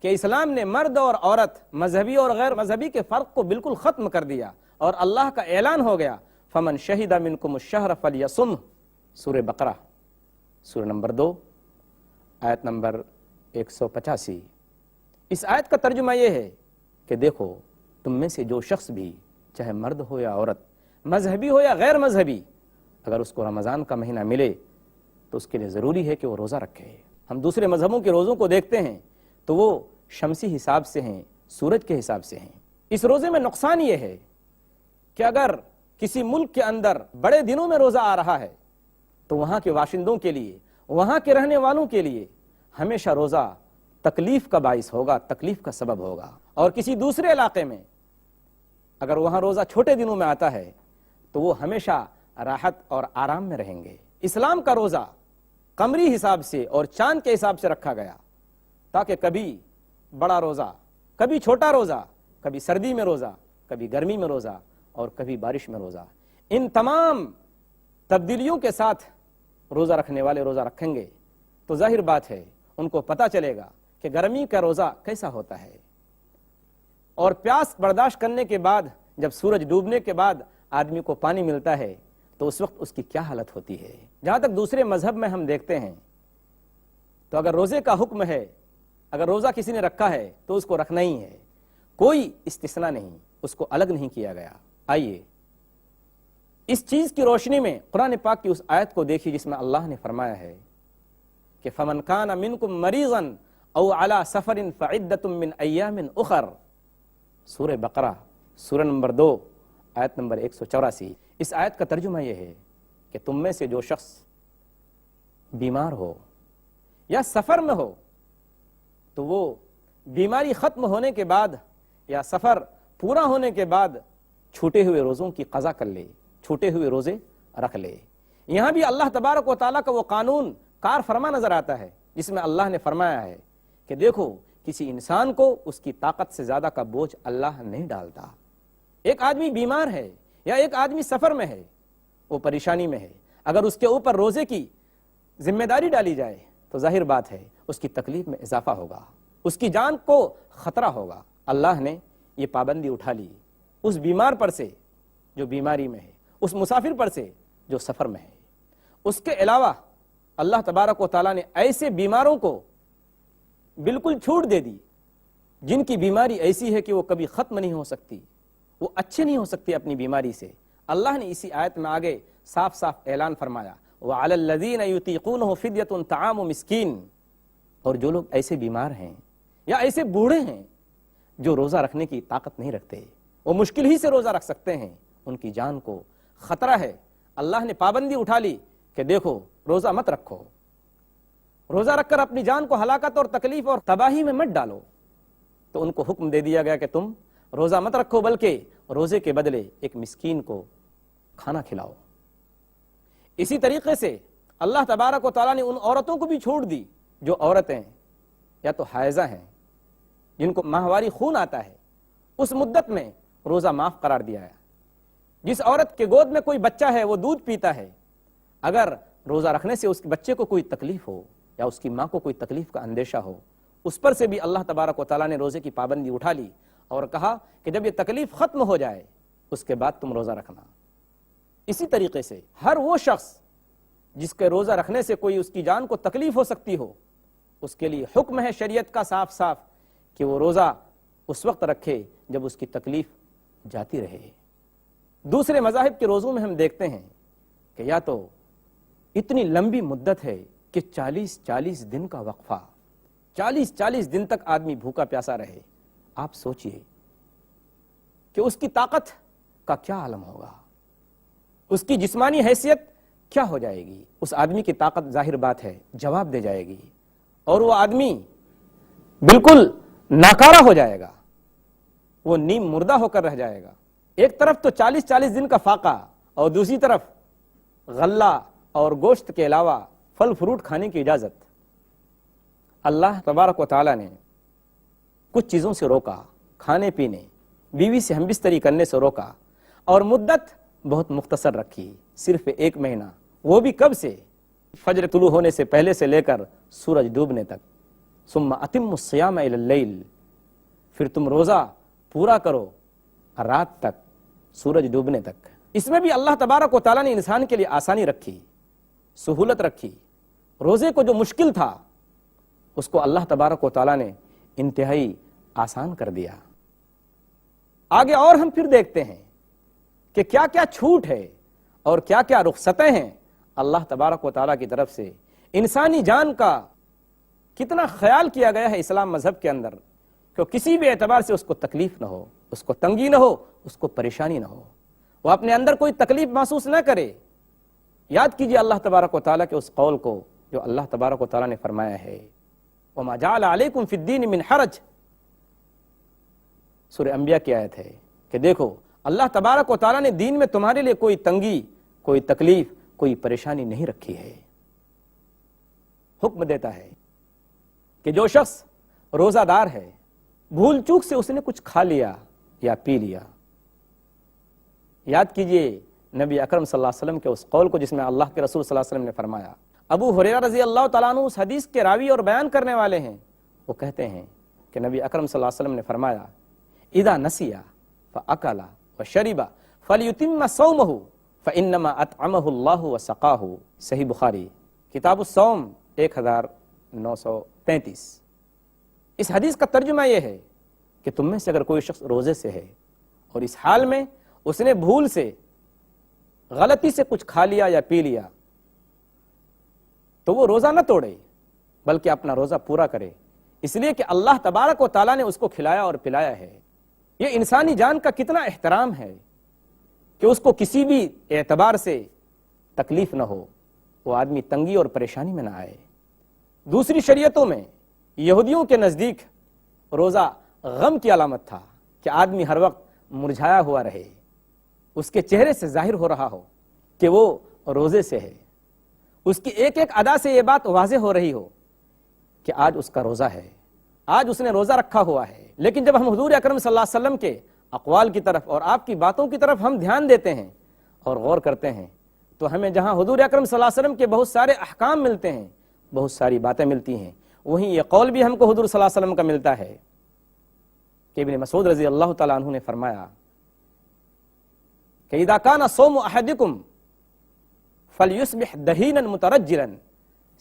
کہ اسلام نے مرد اور عورت، مذہبی اور غیر مذہبی کے فرق کو بالکل ختم کر دیا، اور اللہ کا اعلان ہو گیا فمن شہد منکم الشہر فلیصم، سورہ بقرہ سورہ نمبر 2 آیت نمبر 185۔ اس آیت کا ترجمہ یہ ہے کہ دیکھو تم میں سے جو شخص بھی، چاہے مرد ہو یا عورت، مذہبی ہو یا غیر مذہبی، اگر اس کو رمضان کا مہینہ ملے تو اس کے لیے ضروری ہے کہ وہ روزہ رکھے۔ ہم دوسرے مذہبوں کے روزوں کو دیکھتے ہیں تو وہ شمسی حساب سے ہیں، سورج کے حساب سے ہیں۔ اس روزے میں نقصان یہ ہے کہ اگر کسی ملک کے اندر بڑے دنوں میں روزہ آ رہا ہے تو وہاں کے باشندوں کے لیے، وہاں کے رہنے والوں کے لیے ہمیشہ روزہ تکلیف کا باعث ہوگا، تکلیف کا سبب ہوگا۔ اور کسی دوسرے علاقے میں اگر وہاں روزہ چھوٹے دنوں میں آتا ہے تو وہ ہمیشہ راحت اور آرام میں رہیں گے۔ اسلام کا روزہ قمری حساب سے اور چاند کے حساب سے رکھا گیا تاکہ کبھی بڑا روزہ، کبھی چھوٹا روزہ، کبھی سردی میں روزہ، کبھی گرمی میں روزہ اور کبھی بارش میں روزہ، ان تمام تبدیلیوں کے ساتھ روزہ رکھنے والے روزہ رکھیں گے تو ظاہر بات ہے ان کو پتہ چلے گا کہ گرمی کا روزہ کیسا ہوتا ہے۔ اور پیاس برداشت کرنے کے بعد جب سورج ڈوبنے کے بعد آدمی کو پانی ملتا ہے تو اس وقت اس کی کیا حالت ہوتی ہے۔ جہاں تک دوسرے مذہب میں ہم دیکھتے ہیں تو اگر روزے کا حکم ہے، اگر روزہ کسی نے رکھا ہے تو اس کو رکھنا ہی ہے، کوئی استثناء نہیں، اس کو الگ نہیں کیا گیا۔ آئیے اس چیز کی روشنی میں قرآن پاک کی اس آیت کو دیکھیے جس میں اللہ نے فرمایا ہے کہ فَمَنْ كَانَ مِنْكُمْ مَرِيضًا أَوْ عَلَى سَفَرٍ فَعِدَّةٌ مِّنْ أَيَّامٍ أُخَرَ، سورہ بقرہ سورہ نمبر 2 آیت نمبر 184۔ اس آیت کا ترجمہ یہ ہے کہ تم میں سے جو شخص بیمار ہو یا سفر میں ہو تو وہ بیماری ختم ہونے کے بعد یا سفر پورا ہونے کے بعد چھوٹے ہوئے روزوں کی قضا کر لے، چھوٹے ہوئے روزے رکھ لے۔ یہاں بھی اللہ تبارک و تعالیٰ کا وہ قانون کار فرما نظر آتا ہے جس میں اللہ نے فرمایا ہے کہ دیکھو کسی انسان کو اس کی طاقت سے زیادہ کا بوجھ اللہ نہیں ڈالتا۔ ایک آدمی بیمار ہے یا ایک آدمی سفر میں ہے، وہ پریشانی میں ہے، اگر اس کے اوپر روزے کی ذمہ داری ڈالی جائے تو ظاہر بات ہے اس کی تکلیف میں اضافہ ہوگا، اس کی جان کو خطرہ ہوگا۔ اللہ نے یہ پابندی اٹھا لی اس بیمار پر سے جو بیماری میں ہے، اس مسافر پر سے جو سفر میں ہے۔ اس کے علاوہ اللہ تبارک و تعالیٰ نے ایسے بیماروں کو بالکل چھوٹ دے دی جن کی بیماری ایسی ہے کہ وہ کبھی ختم نہیں ہو سکتی، وہ اچھے نہیں ہو سکتے اپنی بیماری سے۔ اللہ نے اسی آیت میں آگے صاف صاف اعلان فرمایا وَعَلَى الَّذِينَ يُطِيقُونَهُ فِدْيَةٌ طَعَامُ مِسْكِينٍ، اور جو لوگ ایسے بیمار ہیں یا ایسے بوڑھے ہیں جو روزہ رکھنے کی طاقت نہیں رکھتے، وہ مشکل ہی سے روزہ رکھ سکتے ہیں، ان کی جان کو خطرہ ہے، اللہ نے پابندی اٹھا لی کہ دیکھو روزہ مت رکھو، روزہ رکھ کر اپنی جان کو ہلاکت اور تکلیف اور تباہی میں مت ڈالو، تو ان کو حکم دے دیا گیا کہ تم روزہ مت رکھو بلکہ روزے کے بدلے ایک مسکین کو کھانا کھلاؤ۔ اسی طریقے سے اللہ تبارک و تعالیٰ نے ان عورتوں کو بھی چھوڑ دی جو عورتیں یا تو حائضہ ہیں، جن کو ماہواری خون آتا ہے، اس مدت میں روزہ معاف قرار دیا ہے۔ جس عورت کے گود میں کوئی بچہ ہے، وہ دودھ پیتا ہے، اگر روزہ رکھنے سے اس کے بچے کو کوئی تکلیف ہو یا اس کی ماں کو کوئی تکلیف کا اندیشہ ہو، اس پر سے بھی اللہ تبارک و تعالیٰ نے روزے کی پابندی اٹھا لی اور کہا کہ جب یہ تکلیف ختم ہو جائے اس کے بعد تم روزہ رکھنا۔ اسی طریقے سے ہر وہ شخص جس کے روزہ رکھنے سے کوئی اس کی جان کو تکلیف ہو سکتی ہو، اس کے لیے حکم ہے شریعت کا صاف صاف کہ وہ روزہ اس وقت رکھے جب اس کی تکلیف جاتی رہے۔ دوسرے مذاہب کے روزوں میں ہم دیکھتے ہیں کہ یا تو اتنی لمبی مدت ہے کہ 40 دن کا وقفہ، 40 دن تک آدمی بھوکا پیاسا رہے۔ آپ سوچئے کہ اس کی طاقت کا کیا عالم ہوگا، اس کی جسمانی حیثیت کیا ہو جائے گی۔ اس آدمی کی طاقت ظاہر بات ہے جواب دے جائے گی اور وہ آدمی بالکل ناکارہ ہو جائے گا، وہ نیم مردہ ہو کر رہ جائے گا۔ ایک طرف تو 40 دن کا فاقہ اور دوسری طرف غلہ اور گوشت کے علاوہ پھل فروٹ کھانے کی اجازت۔ اللہ تبارک و تعالیٰ نے کچھ چیزوں سے روکا، کھانے پینے، بیوی سے ہم بستری کرنے سے روکا، اور مدت بہت مختصر رکھی، صرف 1 مہینہ، وہ بھی کب سے؟ فجر طلوع ہونے سے پہلے سے لے کر سورج ڈوبنے تک۔ ثم اتم الصیام الی اللیل، پھر تم روزہ پورا کرو رات تک، سورج ڈوبنے تک۔ اس میں بھی اللہ تبارک و تعالیٰ نے انسان کے لیے آسانی رکھی، سہولت رکھی۔ روزے کو جو مشکل تھا اس کو اللہ تبارک و تعالیٰ نے انتہائی آسان کر دیا۔ آگے اور ہم پھر دیکھتے ہیں کہ کیا کیا چھوٹ ہے اور کیا کیا رخصتیں ہیں اللہ تبارک و تعالیٰ کی طرف سے۔ انسانی جان کا کتنا خیال کیا گیا ہے اسلام مذہب کے اندر کہ کسی بھی اعتبار سے اس کو تکلیف نہ ہو، اس کو تنگی نہ ہو، اس کو پریشانی نہ ہو، وہ اپنے اندر کوئی تکلیف محسوس نہ کرے۔ یاد کیجئے اللہ تبارک و تعالیٰ کے اس قول کو جو اللہ تبارک و تعالیٰ نے فرمایا ہے، وَمَا جَعَلَ عَلَيْكُمْ فِي الدِّينِ مِنْ حَرَجٍ، سورہ انبیاء کی آیت ہے کہ دیکھو اللہ تبارک و تعالیٰ نے دین میں تمہارے لیے کوئی تنگی، کوئی تکلیف، کوئی پریشانی نہیں رکھی ہے۔ حکم دیتا ہے کہ جو شخص روزہ دار ہے، بھول چوک سے اس نے کچھ کھا لیا یا پی لیا، یاد کیجئے نبی اکرم صلی اللہ علیہ وسلم کے اس قول کو جس میں اللہ کے رسول صلی اللہ علیہ وسلم نے فرمایا۔ ابو ہریرہ رضی اللہ تعالیٰ عنہ اس حدیث کے راوی اور بیان کرنے والے ہیں، وہ کہتے ہیں کہ نبی اکرم صلی اللہ علیہ وسلم نے فرمایا اذا نسی فاکل وشرب فلیتم صومہ فانما اطعمہ اللہ وسقاہ، صحیح بخاری کتاب الصوم 1933۔ اس حدیث کا ترجمہ یہ ہے کہ تم میں سے اگر کوئی شخص روزے سے ہے اور اس حال میں اس نے بھول سے، غلطی سے کچھ کھا لیا یا پی لیا، تو وہ روزہ نہ توڑے بلکہ اپنا روزہ پورا کرے، اس لیے کہ اللہ تبارک و تعالیٰ نے اس کو کھلایا اور پلایا ہے۔ یہ انسانی جان کا کتنا احترام ہے کہ اس کو کسی بھی اعتبار سے تکلیف نہ ہو، وہ آدمی تنگی اور پریشانی میں نہ آئے۔ دوسری شریعتوں میں یہودیوں کے نزدیک روزہ غم کی علامت تھا کہ آدمی ہر وقت مرجھایا ہوا رہے، اس کے چہرے سے ظاہر ہو رہا ہو کہ وہ روزے سے ہے، اس کی ایک ایک ادا سے یہ بات واضح ہو رہی ہو کہ آج اس کا روزہ ہے، آج اس نے روزہ رکھا ہوا ہے۔ لیکن جب ہم حضور اکرم صلی اللہ علیہ وسلم کے اقوال کی طرف اور آپ کی باتوں کی طرف ہم دھیان دیتے ہیں اور غور کرتے ہیں تو ہمیں جہاں حضور اکرم صلی اللہ علیہ وسلم کے بہت سارے احکام ملتے ہیں، بہت ساری باتیں ملتی ہیں، وہیں یہ قول بھی ہم کو حضور صلی اللہ علیہ وسلم کا ملتا ہے کہ ابن مسعود رضی اللہ تعالیٰ عنہ نے فرمایا کہ اذا کان صوم احدکم فلیصبح دہینا مترجلا،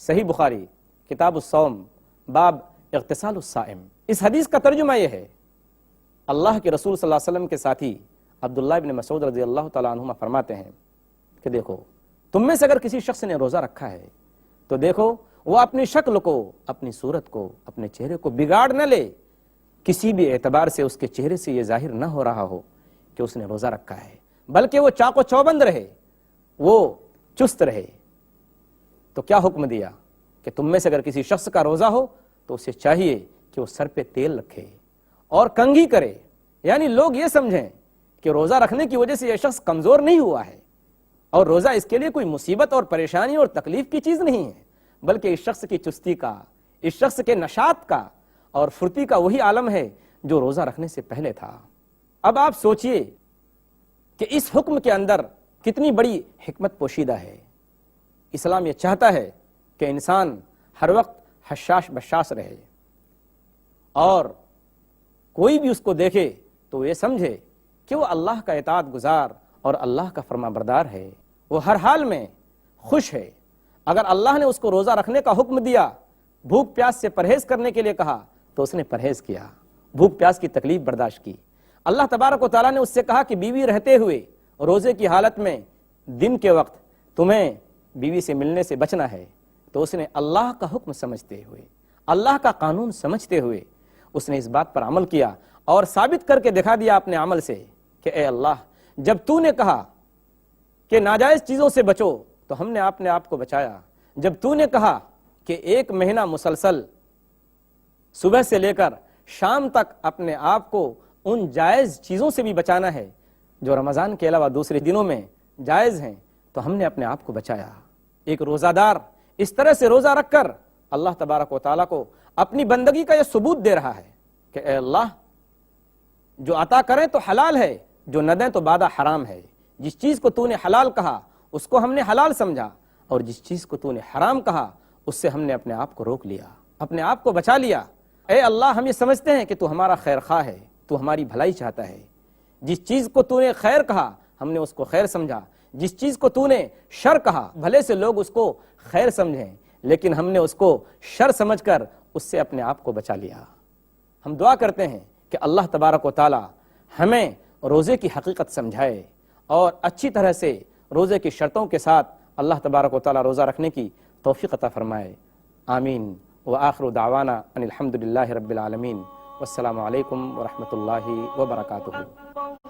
صحیح بخاری کتاب الصوم باب اغتسال الصائم۔ اس حدیث کا ترجمہ یہ ہے، اللہ کے رسول صلی اللہ علیہ وسلم کے ساتھی عبداللہ ابن مسعود رضی اللہ تعالیٰ عنہما فرماتے ہیں کہ دیکھو تم میں سے اگر کسی شخص نے روزہ رکھا ہے تو دیکھو وہ اپنی شکل کو، اپنی صورت کو، اپنے چہرے کو بگاڑ نہ لے، کسی بھی اعتبار سے اس کے چہرے سے یہ ظاہر نہ ہو رہا ہو کہ اس نے روزہ رکھا ہے، بلکہ وہ چاق و چوبند رہے، وہ چست رہے۔ تو کیا حکم دیا کہ تم میں سے اگر کسی شخص کا روزہ ہو تو اسے چاہیے کہ وہ سر پہ تیل رکھے اور کنگھی کرے، یعنی لوگ یہ سمجھیں کہ روزہ رکھنے کی وجہ سے یہ شخص کمزور نہیں ہوا ہے، اور روزہ اس کے لیے کوئی مصیبت اور پریشانی اور تکلیف کی چیز نہیں ہے، بلکہ اس شخص کی چستی کا، اس شخص کے نشاط کا اور پھرتی کا وہی عالم ہے جو روزہ رکھنے سے پہلے تھا۔ اب آپ سوچئے کہ اس حکم کے اندر کتنی بڑی حکمت پوشیدہ ہے۔ اسلام یہ چاہتا ہے کہ انسان ہر وقت حشاش بشاش رہے اور کوئی بھی اس کو دیکھے تو یہ سمجھے کہ وہ اللہ کا اطاعت گزار اور اللہ کا فرما بردار ہے، وہ ہر حال میں خوش ہے۔ اگر اللہ نے اس کو روزہ رکھنے کا حکم دیا، بھوک پیاس سے پرہیز کرنے کے لیے کہا تو اس نے پرہیز کیا، بھوک پیاس کی تکلیف برداشت کی۔ اللہ تبارک و تعالیٰ نے اس سے کہا کہ بیوی رہتے ہوئے روزے کی حالت میں دن کے وقت تمہیں بیوی سے ملنے سے بچنا ہے، تو اس نے اللہ کا حکم سمجھتے ہوئے، اللہ کا قانون سمجھتے ہوئے اس نے اس بات پر عمل کیا اور ثابت کر کے دکھا دیا اپنے عمل سے کہ اے اللہ، جب تو نے کہا کہ ناجائز چیزوں سے بچو تو ہم نے اپنے آپ کو بچایا، جب تو نے کہا کہ 1 مہینہ مسلسل صبح سے لے کر شام تک اپنے آپ کو ان جائز چیزوں سے بھی بچانا ہے جو رمضان کے علاوہ دوسرے دنوں میں جائز ہیں، تو ہم نے اپنے آپ کو بچایا۔ ایک روزہ دار اس طرح سے روزہ رکھ کر اللہ تبارک و تعالیٰ کو اپنی بندگی کا یہ ثبوت دے رہا ہے کہ اے اللہ، جو عطا کریں تو حلال ہے، جو نہ دیں تو بادہ حرام ہے۔ جس چیز کو تو نے حلال کہا اس کو ہم نے حلال سمجھا، اور جس چیز کو تو نے حرام کہا اس سے ہم نے اپنے آپ کو روک لیا۔ اپنے آپ کو بچا لیا۔ اے اللہ ہم یہ سمجھتے ہیں کہ تو ہمارا خیر خواہ ہے، تو ہماری بھلائی چاہتا ہے، جس چیز کو تو نے خیر کہا ہم نے اس کو خیر سمجھا، جس چیز کو تو نے شر کہا بھلے سے لوگ اس کو خیر سمجھیں لیکن ہم نے اس کو شر سمجھ کر اس سے اپنے آپ کو بچا لیا۔ ہم دعا کرتے ہیں کہ اللہ تبارک و تعالی ہمیں روزے کی حقیقت سمجھائے اور اچھی طرح سے روزے کی شرطوں کے ساتھ اللہ تبارک و تعالی روزہ رکھنے کی توفیق عطا فرمائے۔ آمین۔ وآخر دعوانا ان الحمد للہ رب العالمین۔ والسلام علیکم ورحمۃ اللہ وبرکاتہ۔